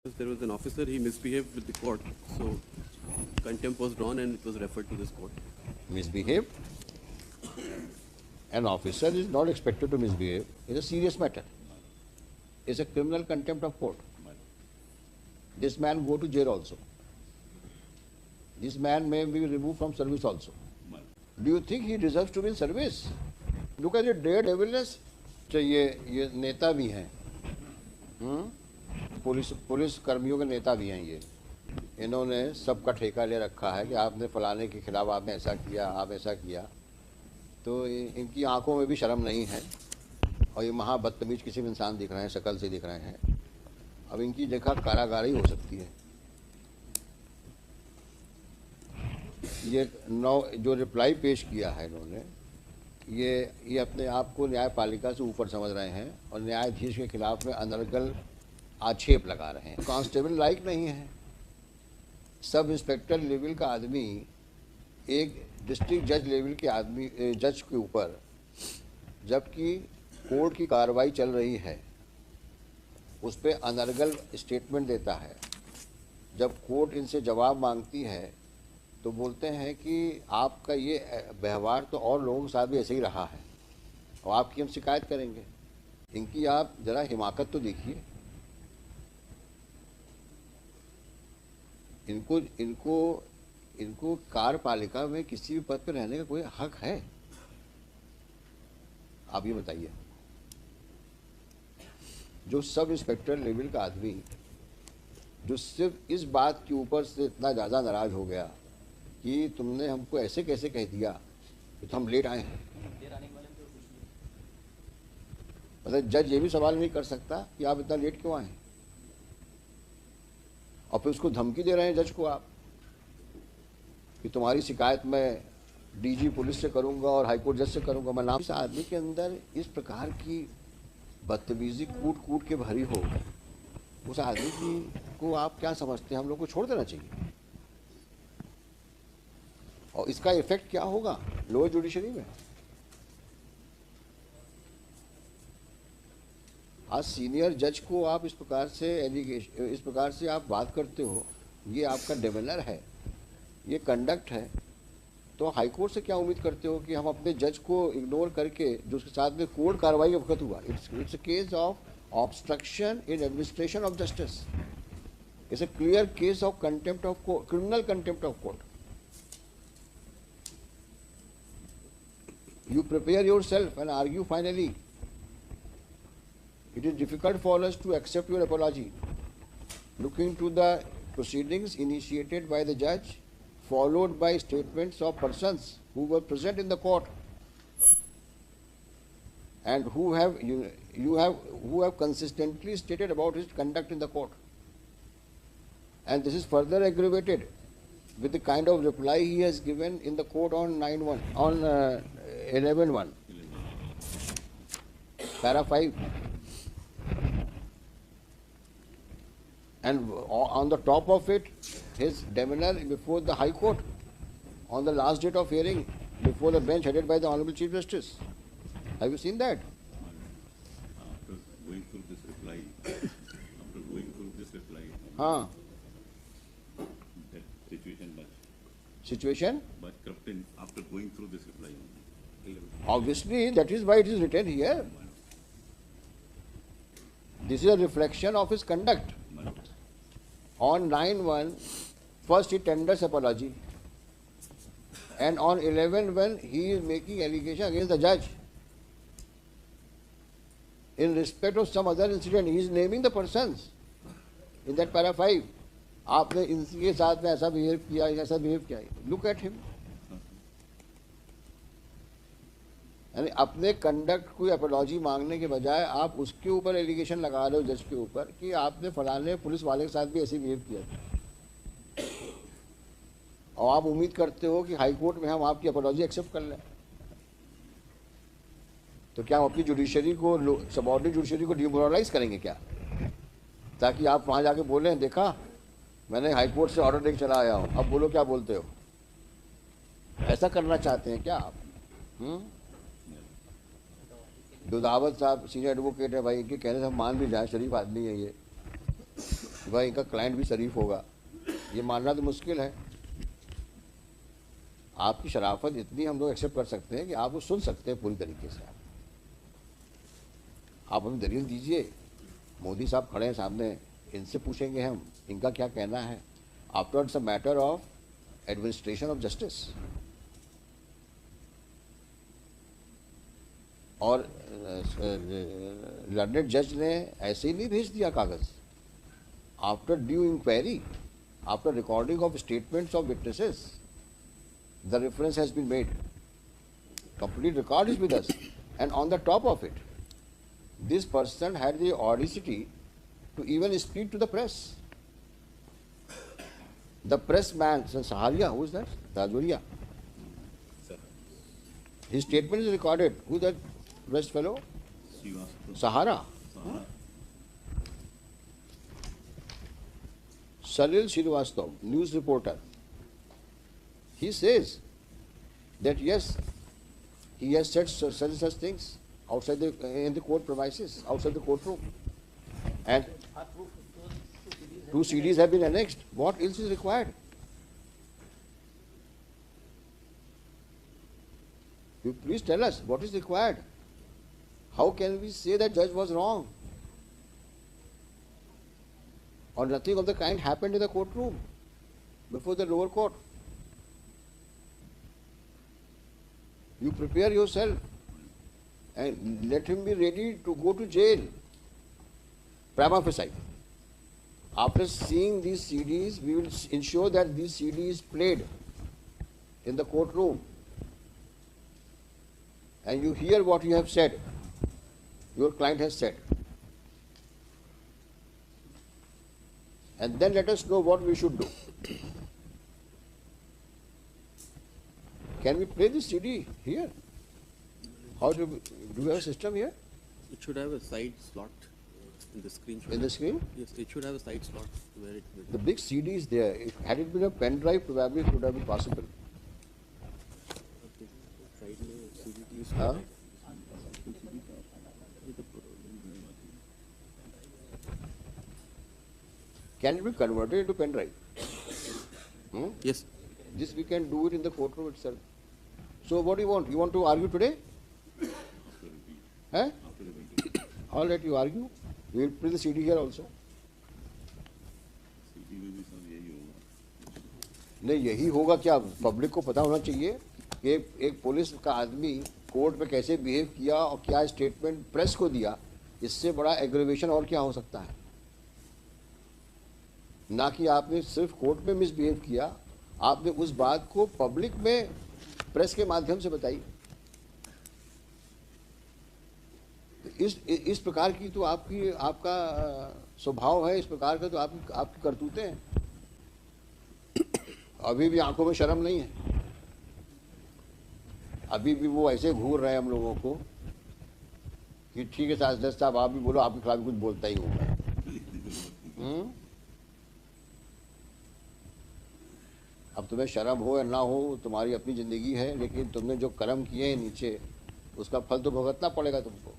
There was an officer, he misbehaved with the court, so contempt was drawn and it was referred to this court. Misbehave? An officer is not expected to misbehave. It's a serious matter. It's a criminal contempt of court. This man go to jail also. This man may be removed from service also. Do you think he deserves to be in service? Look at the daredevilness. ये नेता भी हैं, police कर्मियों के नेता भी हैं ये। इन्होंने सबका ठेका ले रखा है कि आपने फलाने के खिलाफ आपने ऐसा किया, आप ऐसा किया। तो इनकी आंखों में भी शर्म नहीं है और ये महा बदतमीज किसी भी इंसान दिख रहे हैं, शक्ल से दिख रहे हैं। अब इनकी जगह कारागार ही हो सकती है। ये जो रिप्लाई पेश किया है इन्होंने, ये अपने आप को न्यायपालिका से ऊपर समझ रहे हैं और न्यायाधीश के खिलाफ में अनर्गल आक्षेप लगा रहे हैं। कांस्टेबल लाइक नहीं है। सब इंस्पेक्टर लेवल का आदमी एक डिस्ट्रिक्ट जज लेवल के आदमी जज के ऊपर, जबकि कोर्ट की कार्रवाई चल रही है, उस पर अनर्गल स्टेटमेंट देता है। जब कोर्ट इनसे जवाब मांगती है तो बोलते हैं कि आपका ये व्यवहार तो और लोगों के साथ भी ऐसे ही रहा है और आपकी हम शिकायत करेंगे। इनकी आप ज़रा हिमाकत तो देखिए। इनको कार्यपालिका में किसी भी पद पर रहने का कोई हक है? आप ये बताइए। जो सब इंस्पेक्टर लेवल का आदमी जो सिर्फ इस बात के ऊपर से इतना ज़्यादा नाराज़ हो गया कि तुमने हमको ऐसे कैसे कह दिया कि तो हम लेट आए हैं। मतलब जज ये भी सवाल नहीं कर सकता कि आप इतना लेट क्यों आए, और फिर उसको धमकी दे रहे हैं जज को आप कि तुम्हारी शिकायत मैं डीजी पुलिस से करूंगा और हाईकोर्ट जज से करूंगा। मैं नाम इस आदमी के अंदर इस प्रकार की बदतमीजी कूट कूट के भरी हो, उस आदमी को आप क्या समझते हैं? हम लोग को छोड़ देना चाहिए। और इसका इफेक्ट क्या होगा लोअर जुडिशरी में? आज सीनियर जज को आप इस प्रकार से आप बात करते हो, ये आपका डेमेनर है, ये कंडक्ट है। तो हाईकोर्ट से क्या उम्मीद करते हो कि हम अपने जज को इग्नोर करके, जो उसके साथ में कोर्ट कार्रवाई के वक्त हुआ, it's a case of obstruction in administration of justice, it's a clear case of contempt of court, criminal contempt of court. You prepare yourself and argue finally. It is difficult for us to accept your apology. Looking to the proceedings initiated by the judge, followed by statements of persons who were present in the court and who have consistently stated about his conduct in the court. And this is further aggravated with the kind of reply he has given in the court on 11.1, para 5. And on the top of it, his demeanor before the High Court on the last date of hearing before the bench headed by the Honorable Chief Justice. Have you seen that? After going through this reply, that situation much corrupting after going through this reply. Obviously, that is why it is written here. This is a reflection of his conduct. On 9/1, first he tenders apology, and on 11/1 he is making allegation against the judge in respect of some other incident. He is naming the persons in that para 5. आपने इनके साथ में ऐसा behave किया, ऐसा behave किया। Look at him. यानी अपने कंडक्ट को अपॉलॉजी मांगने के बजाय आप उसके ऊपर एलिगेशन लगा रहे हो जज के ऊपर कि आपने फलाने पुलिस वाले के साथ भी ऐसे बिहेव किया था, और आप उम्मीद करते हो कि हाई कोर्ट में हम आपकी अपॉलॉजी एक्सेप्ट कर लें। तो क्या हम अपनी जुडिशरी को, सबऑर्डिनेट जुडिशरी को डिमोरलाइज करेंगे क्या, ताकि आप वहाँ जाके बोलें देखा मैंने हाई कोर्ट से ऑर्डर लेके चला आया हूँ, अब बोलो क्या बोलते हो? ऐसा करना चाहते हैं क्या आप? दुधावत साहब सीनियर एडवोकेट है भाई, इनके कहने से हम मान भी जाए, शरीफ आदमी है ये। वह इनका क्लाइंट भी शरीफ होगा, ये मानना तो मुश्किल है। आपकी शराफत इतनी हम लोग एक्सेप्ट कर सकते हैं कि आप वो सुन सकते हैं पूरी तरीके से। आप हमें दलील दीजिए, मोदी साहब खड़े हैं सामने, इनसे पूछेंगे हम इनका क्या कहना है। After it's a matter of administration of justice. और लर्नेड जज ने ऐसे ही नहीं भेज दिया कागज। After due inquiry, after recording of statements of witnesses, the reference has been made. Complete record is with us. And on the top of it, this person had the audacity to even speak to the press. The press man, Saharia, who is that? Rajoria. His statement is recorded. Who is that press fellow? Srivastava. Sahara. Sahara. Salil Srivastava, news reporter. He says that yes, he has said such things outside in the court premises, outside the courtroom, and 2 CDs have been annexed. What else is required? You please tell us what is required. How can we say that judge was wrong, or nothing of the kind happened in the courtroom before the lower court? You prepare yourself and let him be ready to go to jail. Prima facie. After seeing these CDs, we will ensure that these CDs played in the courtroom. And you hear what you have said, your client has said. And then let us know what we should do. Can we play this CD here? How do we have a system here It should have a side slot in the screen. in the screen? Yes, it should have a side slot where it will. The big CD is there. Had it been a pen drive, probably it would have been possible. Side में CVT is Huh? Can it be converted into pen drive? Yes. This we can do it in the courtroom itself. So what do you want? You want to argue today? Huh? All right, you argue. We will play the CD here also. CD में भी सब यही होगा. नहीं, यही होगा क्या? Public को पता होना चाहिए कि एक पुलिस का आदमी कोर्ट में कैसे बिहेव किया और क्या स्टेटमेंट प्रेस को दिया। इससे बड़ा एग्रीवेशन और क्या हो सकता है? ना कि आपने सिर्फ कोर्ट में मिसबिहेव किया, आपने उस बात को पब्लिक में प्रेस के माध्यम से बताई। इस प्रकार की तो आपका स्वभाव है, इस प्रकार का तो आपकी करतूतें हैं। अभी भी आंखों में शर्म नहीं है। अभी भी वो ऐसे घूर रहे हैं हम लोगों को कि ठीक है जज साहब आप भी बोलो, आपके खिलाफ भी कुछ बोलता ही होगा। अब तुम्हें शर्म हो या ना हो, तुम्हारी अपनी ज़िंदगी है, लेकिन तुमने जो कर्म किए हैं नीचे, उसका फल तो भुगतना पड़ेगा तुमको।